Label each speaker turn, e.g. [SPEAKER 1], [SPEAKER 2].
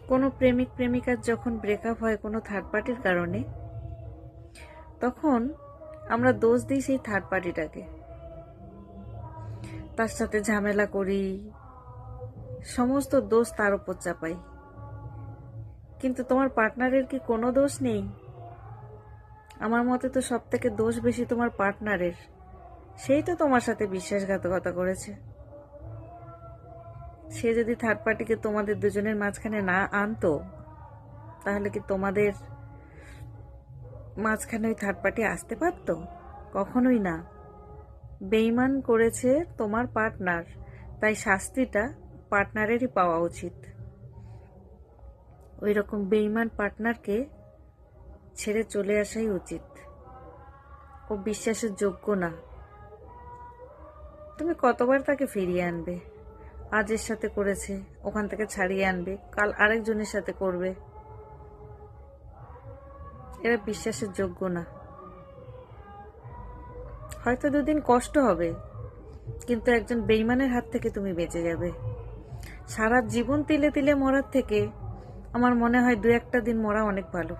[SPEAKER 1] কোনো প্রেমিক প্রেমিকার যখন ব্রেকআপ হয় কোনো থার্ড পার্টির কারণে, তখন আমরা দোষ দিই সেই থার্ড পার্টিটাকে, তার সাথে ঝামেলা করি, সমস্ত দোষ তার উপর চাপাই। কিন্তু তোমার পার্টনারের কি কোনো দোষ নেই? আমার মতে তো সব থেকে দোষ বেশি তোমার পার্টনারের। সেই তো তোমার সাথে বিশ্বাসঘাতকতা করেছে। সে যদি থার্ড পার্টিকে তোমাদের দুজনের মাঝখানে না আনতো, তাহলে কি তোমাদের মাঝখানে ওই থার্ড পার্টি আসতে পারতো? কখনোই না। বেইমান করেছে তোমার পার্টনার, তাই শাস্তিটা পার্টনারেরই পাওয়া উচিত। ওই রকম বেইমান পার্টনারকে ছেড়ে চলে আসাই উচিত। ও বিশ্বাসের যোগ্য না। তুমি কতবার তাকে ফিরিয়ে আনবে? আজ এর সাথে করেছে, ওখান থেকে ছাড়িয়ে আনবে, কাল আরেকজনের সাথে করবে। এরা বিশ্বাসের যোগ্য না। হয়তো দুদিন কষ্ট হবে, কিন্তু একজন বেইমানের হাত থেকে তুমি বেঁচে যাবে। সারা জীবন তিলে তিলে মরার থেকে আমার মনে হয় 2-1 দিন মরা অনেক ভালো।